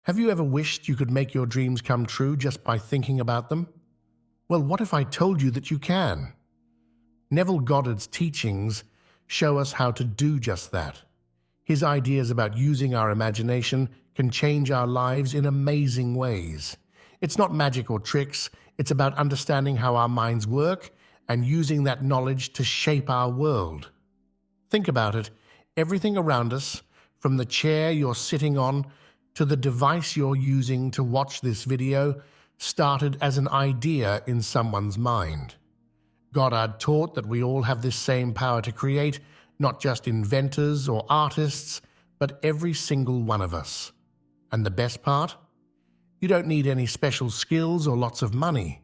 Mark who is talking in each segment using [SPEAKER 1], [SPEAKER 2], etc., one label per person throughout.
[SPEAKER 1] Have you ever wished you could make your dreams come true just by thinking about them? Well, what if I told you that you can? Neville Goddard's teachings show us how to do just that. His ideas about using our imagination can change our lives in amazing ways. It's not magic or tricks, it's about understanding how our minds work and using that knowledge to shape our world. Think about it. Everything around us, from the chair you're sitting on to the device you're using to watch this video, started as an idea in someone's mind. Goddard taught that we all have this same power to create, not just inventors or artists, but every single one of us. And the best part? You don't need any special skills or lots of money.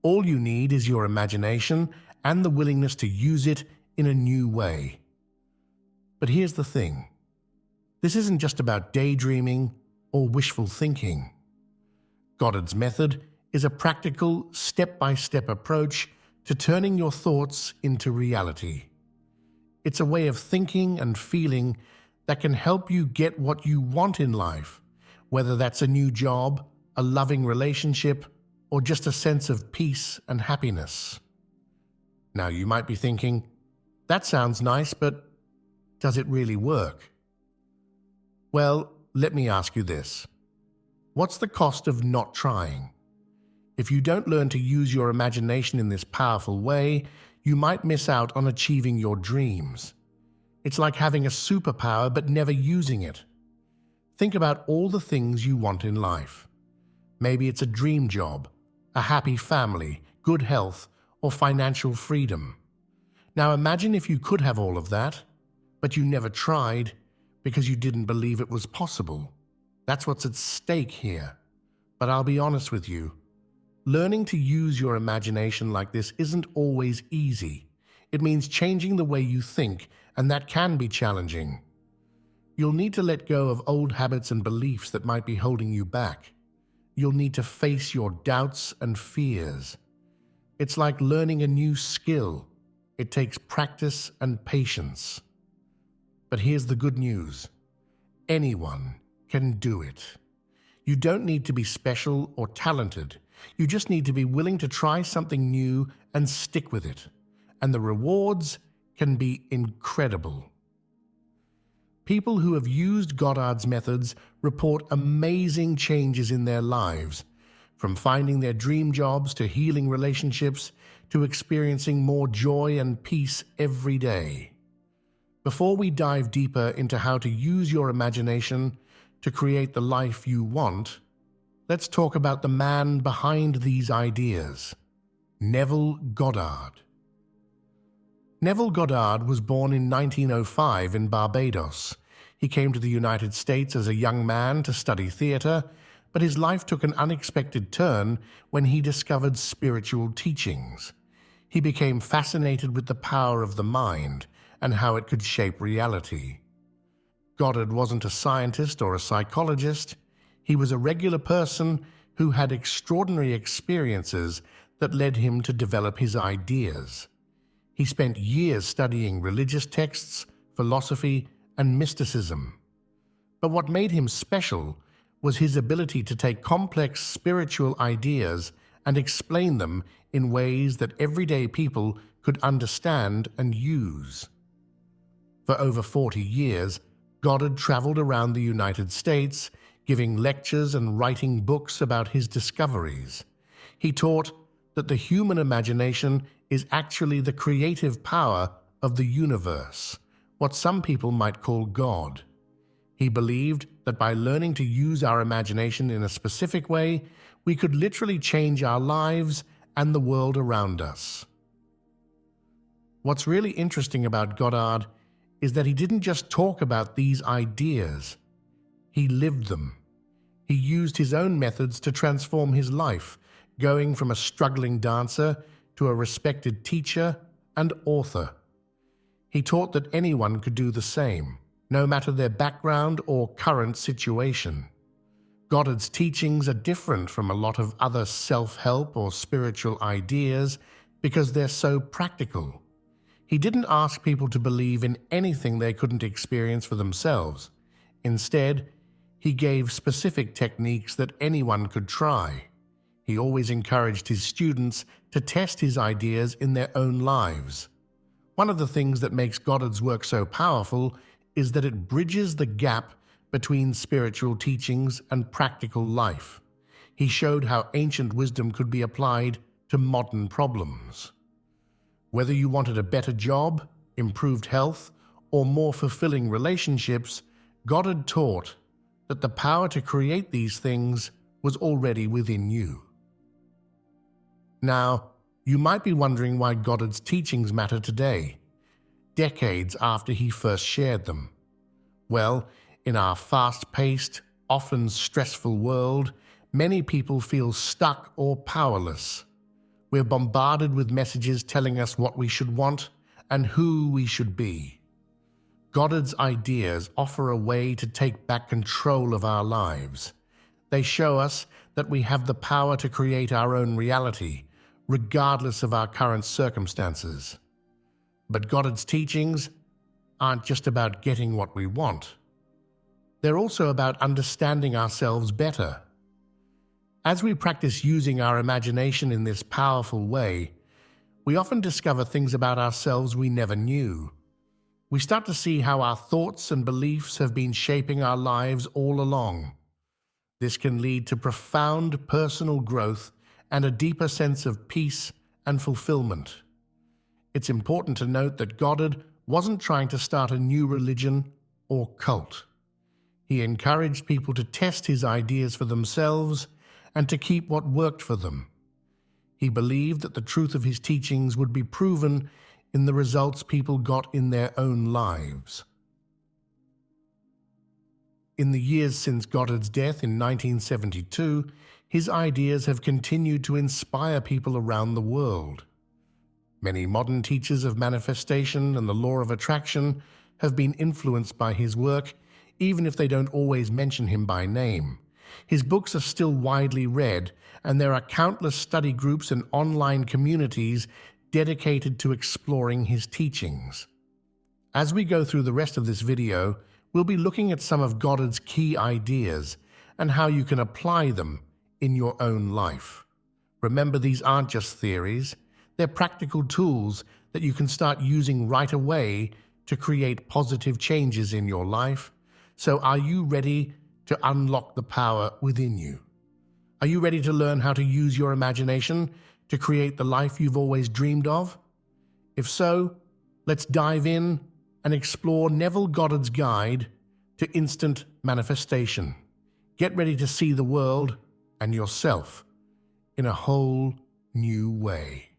[SPEAKER 1] All you need is your imagination and the willingness to use it in a new way. But here's the thing. This isn't just about daydreaming or wishful thinking. Goddard's method is a practical, step-by-step approach to turning your thoughts into reality. It's a way of thinking and feeling that can help you get what you want in life, whether that's a new job, a loving relationship, or just a sense of peace and happiness. Now you might be thinking, that sounds nice, but does it really work? Well, let me ask you this. What's the cost of not trying? If you don't learn to use your imagination in this powerful way, you might miss out on achieving your dreams. It's like having a superpower but never using it. Think about all the things you want in life. Maybe it's a dream job, a happy family, good health, or financial freedom. Now imagine if you could have all of that, but you never tried because you didn't believe it was possible. That's what's at stake here. But I'll be honest with you. Learning to use your imagination like this isn't always easy. It means changing the way you think, and that can be challenging. You'll need to let go of old habits and beliefs that might be holding you back. You'll need to face your doubts and fears. It's like learning a new skill. It takes practice and patience. But here's the good news. Anyone can do it. You don't need to be special or talented. You just need to be willing to try something new and stick with it. And the rewards can be incredible. People who have used Goddard's methods report amazing changes in their lives, from finding their dream jobs to healing relationships to experiencing more joy and peace every day. Before we dive deeper into how to use your imagination to create the life you want, let's talk about the man behind these ideas, Neville Goddard. Neville Goddard was born in 1905 in Barbados. He came to the United States as a young man to study theater, but his life took an unexpected turn when he discovered spiritual teachings. He became fascinated with the power of the mind and how it could shape reality. Goddard wasn't a scientist or a psychologist. He was a regular person who had extraordinary experiences that led him to develop his ideas. He spent years studying religious texts, philosophy, and mysticism. But what made him special was his ability to take complex spiritual ideas and explain them in ways that everyday people could understand and use. For over 40 years, Goddard traveled around the United States, giving lectures and writing books about his discoveries. He taught that the human imagination is actually the creative power of the universe, what some people might call God. He believed that by learning to use our imagination in a specific way, we could literally change our lives and the world around us. What's really interesting about Goddard is that he didn't just talk about these ideas. He lived them. He used his own methods to transform his life, going from a struggling dancer to a respected teacher and author. He taught that anyone could do the same, no matter their background or current situation. Goddard's teachings are different from a lot of other self-help or spiritual ideas because they're so practical. He didn't ask people to believe in anything they couldn't experience for themselves. Instead, He gave specific techniques that anyone could try. He always encouraged his students to test his ideas in their own lives. One of the things that makes Goddard's work so powerful is that it bridges the gap between spiritual teachings and practical life. He showed how ancient wisdom could be applied to modern problems. Whether you wanted a better job, improved health, or more fulfilling relationships, Goddard taught that the power to create these things was already within you. Now, you might be wondering why Goddard's teachings matter today, decades after he first shared them. Well, in our fast-paced, often stressful world, many people feel stuck or powerless. We're bombarded with messages telling us what we should want and who we should be. Goddard's ideas offer a way to take back control of our lives. They show us that we have the power to create our own reality, regardless of our current circumstances. But Goddard's teachings aren't just about getting what we want. They're also about understanding ourselves better. As we practice using our imagination in this powerful way, we often discover things about ourselves we never knew. We start to see how our thoughts and beliefs have been shaping our lives all along. This can lead to profound personal growth and a deeper sense of peace and fulfillment. It's important to note that Goddard wasn't trying to start a new religion or cult. He encouraged people to test his ideas for themselves and to keep what worked for them. He believed that the truth of his teachings would be proven in the results people got in their own lives. In the years since Goddard's death in 1972, his ideas have continued to inspire people around the world. Many modern teachers of manifestation and the law of attraction have been influenced by his work, even if they don't always mention him by name. His books are still widely read, and there are countless study groups and online communities dedicated to exploring his teachings. As we go through the rest of this video, we'll be looking at some of Goddard's key ideas and how you can apply them in your own life. Remember, these aren't just theories. They're practical tools that you can start using right away to create positive changes in your life. So are you ready to unlock the power within you? Are you ready to learn how to use your imagination to create the life you've always dreamed of? If so, let's dive in and explore Neville Goddard's guide to instant manifestation. Get ready to see the world and yourself in a whole new way.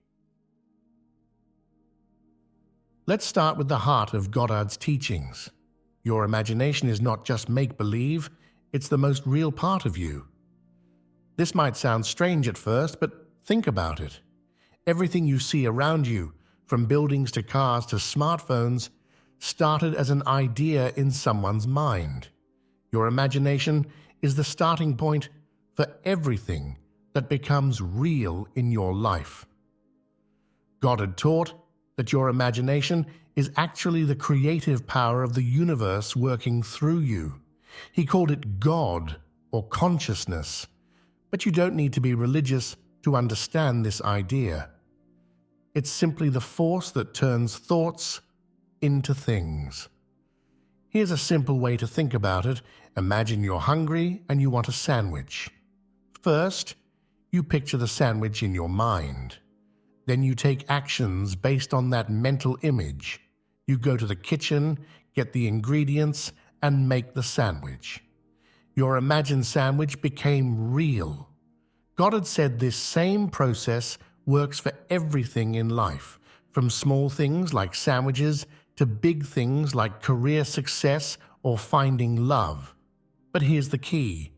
[SPEAKER 1] Let's start with the heart of Goddard's teachings. Your imagination is not just make-believe, it's the most real part of you. This might sound strange at first, but think about it. Everything you see around you, from buildings to cars to smartphones, started as an idea in someone's mind. Your imagination is the starting point for everything that becomes real in your life. Goddard taught that your imagination is actually the creative power of the universe working through you. He called it God or consciousness, but you don't need to be religious to understand this idea. It's simply the force that turns thoughts into things. Here's a simple way to think about it. Imagine you're hungry and you want a sandwich. First, you picture the sandwich in your mind. Then you take actions based on that mental image. You go to the kitchen, get the ingredients, and make the sandwich. Your imagined sandwich became real. Goddard said this same process works for everything in life, from small things like sandwiches to big things like career success or finding love. But here's the key.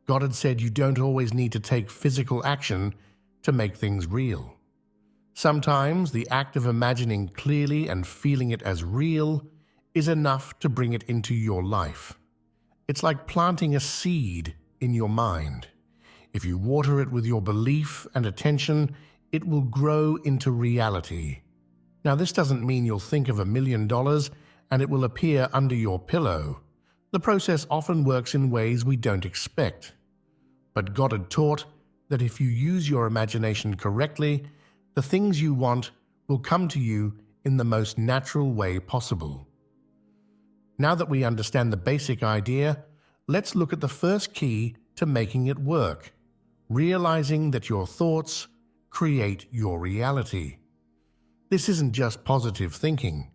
[SPEAKER 1] Goddard said you don't always need to take physical action to make things real. Sometimes the act of imagining clearly and feeling it as real is enough to bring it into your life. It's like planting a seed in your mind. If you water it with your belief and attention, it will grow into reality. Now, this doesn't mean you'll think of $1 million and it will appear under your pillow. The process often works in ways we don't expect. But Goddard taught that if you use your imagination correctly, the things you want will come to you in the most natural way possible. Now that we understand the basic idea, let's look at the first key to making it work: realizing that your thoughts create your reality. This isn't just positive thinking.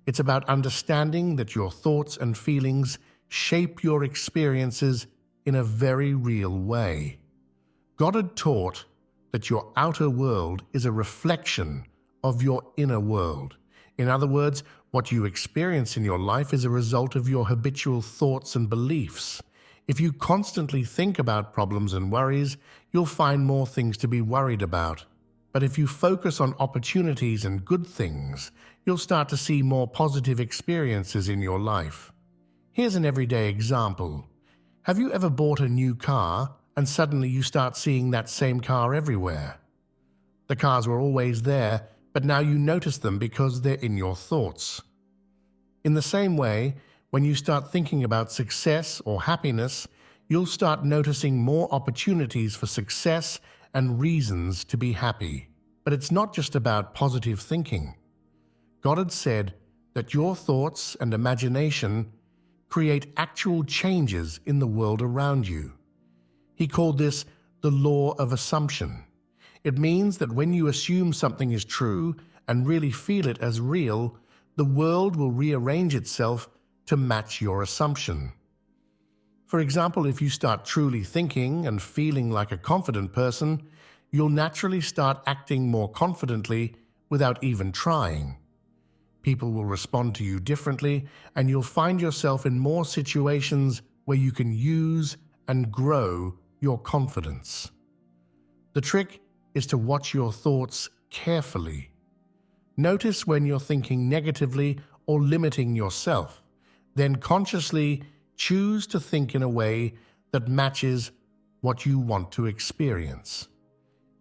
[SPEAKER 1] It's about understanding that your thoughts and feelings shape your experiences in a very real way. Goddard taught that your outer world is a reflection of your inner world. In other words, what you experience in your life is a result of your habitual thoughts and beliefs. If you constantly think about problems and worries, you'll find more things to be worried about. But if you focus on opportunities and good things, you'll start to see more positive experiences in your life. Here's an everyday example. Have you ever bought a new car and suddenly you start seeing that same car everywhere? The cars were always there, but now you notice them because they're in your thoughts. In the same way, when you start thinking about success or happiness, you'll start noticing more opportunities for success and reasons to be happy. But it's not just about positive thinking. Goddard said that your thoughts and imagination create actual changes in the world around you. He called this the law of assumption. It means that when you assume something is true and really feel it as real, the world will rearrange itself to match your assumption. For example, if you start truly thinking and feeling like a confident person, you'll naturally start acting more confidently without even trying. People will respond to you differently, and you'll find yourself in more situations where you can use and grow your confidence. The trick is to watch your thoughts carefully. Notice when you're thinking negatively or limiting yourself. Then consciously choose to think in a way that matches what you want to experience.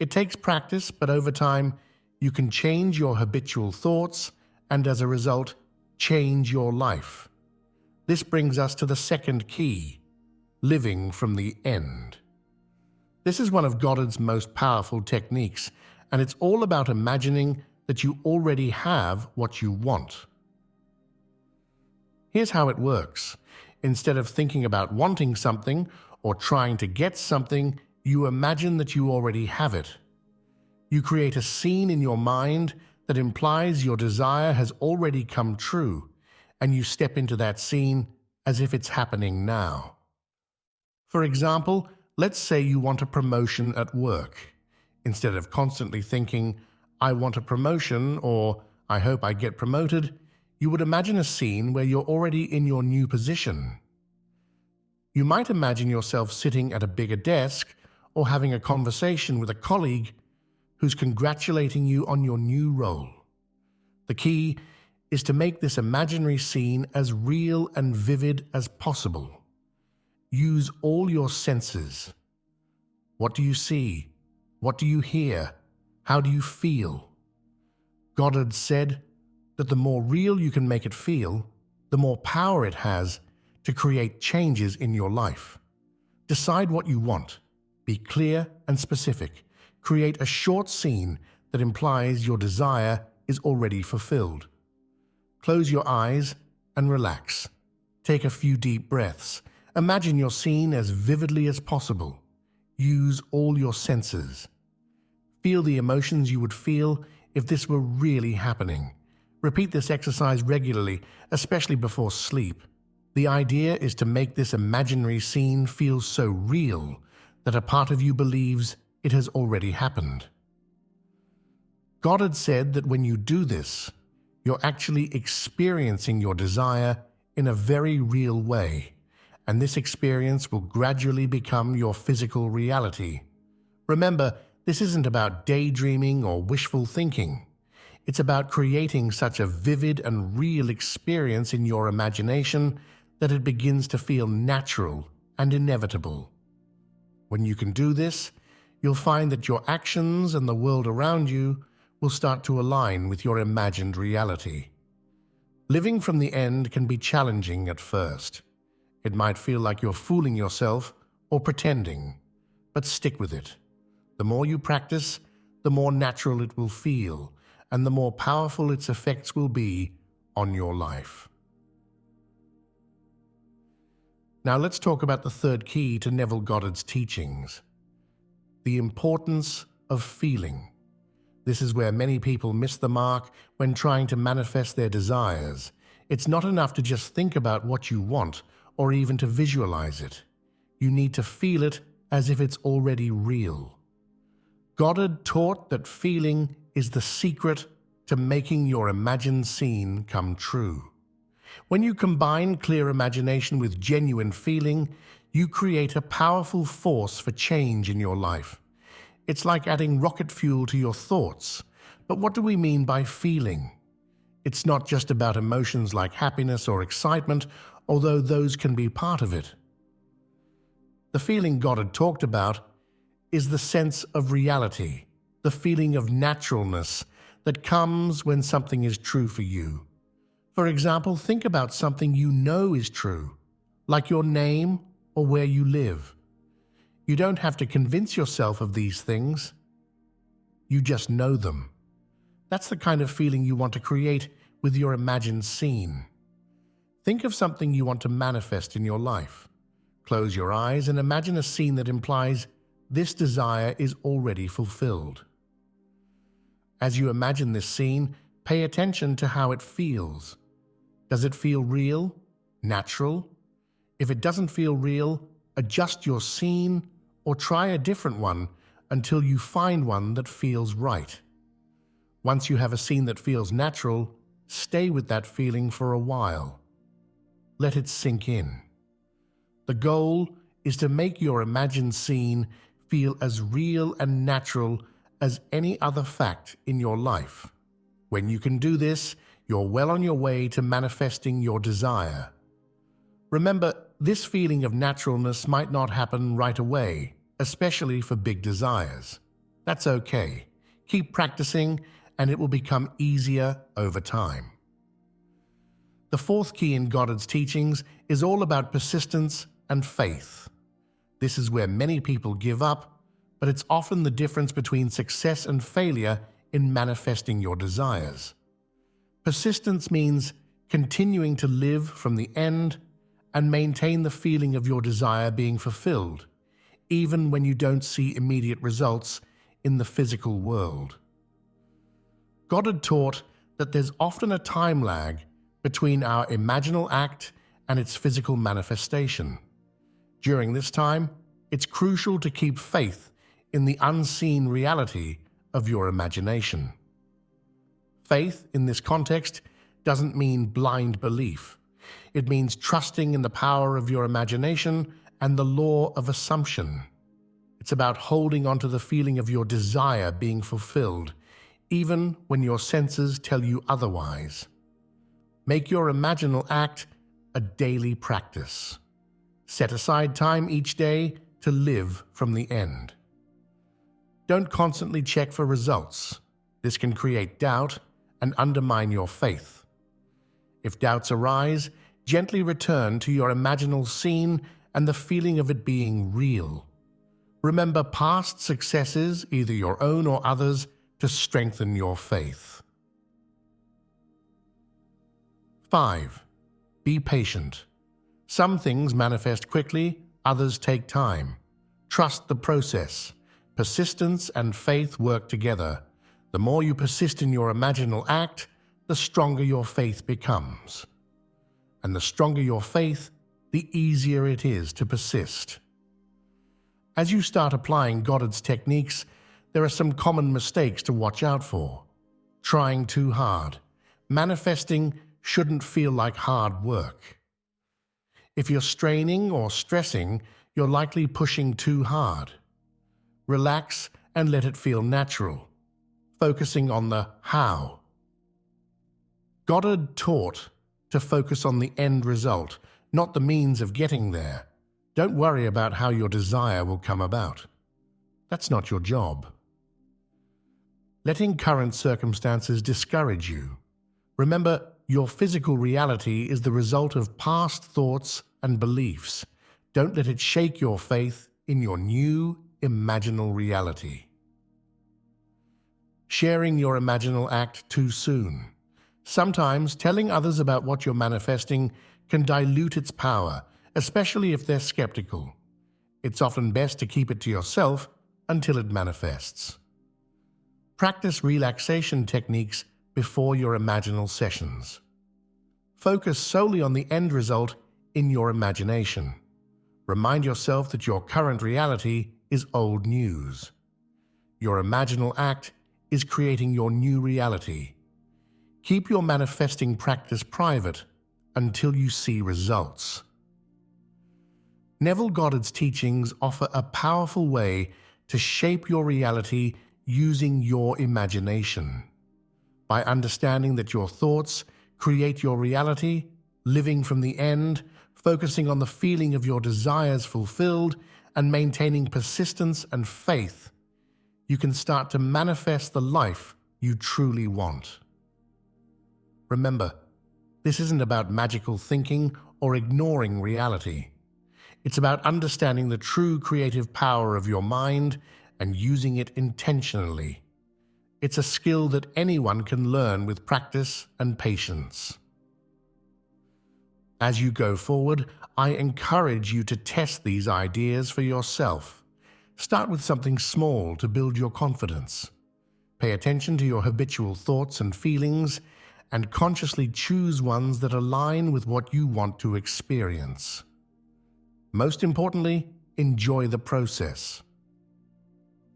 [SPEAKER 1] It takes practice, but over time, you can change your habitual thoughts and as a result, change your life. This brings us to the second key: living from the end. This is one of Goddard's most powerful techniques, and it's all about imagining that you already have what you want. Here's how it works. Instead of thinking about wanting something or trying to get something, you imagine that you already have it. You create a scene in your mind that implies your desire has already come true, and you step into that scene as if it's happening now. For example, let's say you want a promotion at work. Instead of constantly thinking, "I want a promotion," or "I hope I get promoted," you would imagine a scene where you're already in your new position. You might imagine yourself sitting at a bigger desk or having a conversation with a colleague who's congratulating you on your new role. The key is to make this imaginary scene as real and vivid as possible. Use all your senses. What do you see? What do you hear? How do you feel? Goddard said that the more real you can make it feel, the more power it has to create changes in your life. Decide what you want. Be clear and specific. Create a short scene that implies your desire is already fulfilled. Close your eyes and relax. Take a few deep breaths. Imagine your scene as vividly as possible. Use all your senses. Feel the emotions you would feel if this were really happening. Repeat this exercise regularly, especially before sleep. The idea is to make this imaginary scene feel so real that a part of you believes it has already happened. Goddard said that when you do this, you're actually experiencing your desire in a very real way, and this experience will gradually become your physical reality. Remember, this isn't about daydreaming or wishful thinking. It's about creating such a vivid and real experience in your imagination that it begins to feel natural and inevitable. When you can do this, you'll find that your actions and the world around you will start to align with your imagined reality. Living from the end can be challenging at first. It might feel like you're fooling yourself or pretending, but stick with it. The more you practice, the more natural it will feel, and the more powerful its effects will be on your life. Now let's talk about the third key to Neville Goddard's teachings: the importance of feeling. This is where many people miss the mark when trying to manifest their desires. It's not enough to just think about what you want or even to visualize it. You need to feel it as if it's already real. Goddard taught that feeling is the secret to making your imagined scene come true. When you combine clear imagination with genuine feeling, you create a powerful force for change in your life. It's like adding rocket fuel to your thoughts. But what do we mean by feeling? It's not just about emotions like happiness or excitement, although those can be part of it. The feeling Goddard talked about is the sense of reality, the feeling of naturalness that comes when something is true for you. For example, think about something you know is true, like your name or where you live. You don't have to convince yourself of these things. You just know them. That's the kind of feeling you want to create with your imagined scene. Think of something you want to manifest in your life. Close your eyes and imagine a scene that implies this desire is already fulfilled. As you imagine this scene, pay attention to how it feels. Does it feel real? Natural? If it doesn't feel real, adjust your scene or try a different one until you find one that feels right. Once you have a scene that feels natural, stay with that feeling for a while. Let it sink in. The goal is to make your imagined scene feel as real and natural as any other fact in your life. When you can do this, you're well on your way to manifesting your desire. Remember, this feeling of naturalness might not happen right away, especially for big desires. That's okay. Keep practicing, and it will become easier over time. The fourth key in Goddard's teachings is all about persistence and faith. This is where many people give up, but it's often the difference between success and failure in manifesting your desires. Persistence means continuing to live from the end and maintain the feeling of your desire being fulfilled, even when you don't see immediate results in the physical world. Goddard taught that there's often a time lag between our imaginal act and its physical manifestation. During this time, it's crucial to keep faith in the unseen reality of your imagination. Faith, in this context, doesn't mean blind belief. It means trusting in the power of your imagination and the law of assumption. It's about holding onto the feeling of your desire being fulfilled, even when your senses tell you otherwise. Make your imaginal act a daily practice. Set aside time each day to live from the end. Don't constantly check for results. This can create doubt and undermine your faith. If doubts arise, gently return to your imaginal scene and the feeling of it being real. Remember past successes, either your own or others, to strengthen your faith. 5. Be patient. Some things manifest quickly, others take time. Trust the process. Persistence and faith work together. The more you persist in your imaginal act, the stronger your faith becomes. And the stronger your faith, the easier it is to persist. As you start applying Goddard's techniques, there are some common mistakes to watch out for. Trying too hard. Manifesting shouldn't feel like hard work. If you're straining or stressing, you're likely pushing too hard. Relax and let it feel natural, focusing on the how. Goddard taught to focus on the end result, not the means of getting there. Don't worry about how your desire will come about. That's not your job. Letting current circumstances discourage you. Remember, Your physical reality is the result of past thoughts and beliefs. Don't let it shake your faith in your new imaginal reality. Sharing your imaginal act too soon. Sometimes telling others about what you're manifesting can dilute its power, especially if they're skeptical. It's often best to keep it to yourself until it manifests. Practice relaxation techniques before your imaginal sessions. Focus solely on the end result in your imagination. Remind yourself that your current reality is old news. Your imaginal act is creating your new reality. Keep your manifesting practice private until you see results. Neville Goddard's teachings offer a powerful way to shape your reality using your imagination. By understanding that your thoughts create your reality, living from the end, focusing on the feeling of your desires fulfilled, and maintaining persistence and faith, you can start to manifest the life you truly want. Remember, this isn't about magical thinking or ignoring reality. It's about understanding the true creative power of your mind and using it intentionally. It's a skill that anyone can learn with practice and patience. As you go forward, I encourage you to test these ideas for yourself. Start with something small to build your confidence. Pay attention to your habitual thoughts and feelings, and consciously choose ones that align with what you want to experience. Most importantly, enjoy the process.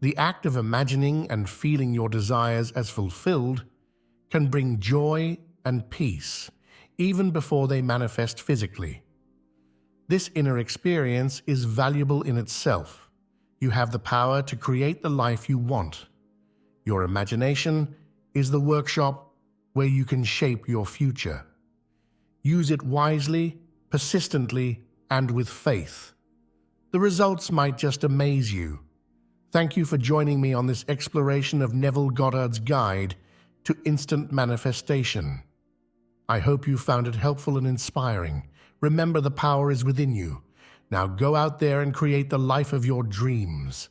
[SPEAKER 1] The act of imagining and feeling your desires as fulfilled can bring joy and peace, even before they manifest physically. This inner experience is valuable in itself. You have the power to create the life you want. Your imagination is the workshop where you can shape your future. Use it wisely, persistently, and with faith. The results might just amaze you. Thank you for joining me on this exploration of Neville Goddard's guide to instant manifestation. I hope you found it helpful and inspiring. Remember, the power is within you. Now go out there and create the life of your dreams.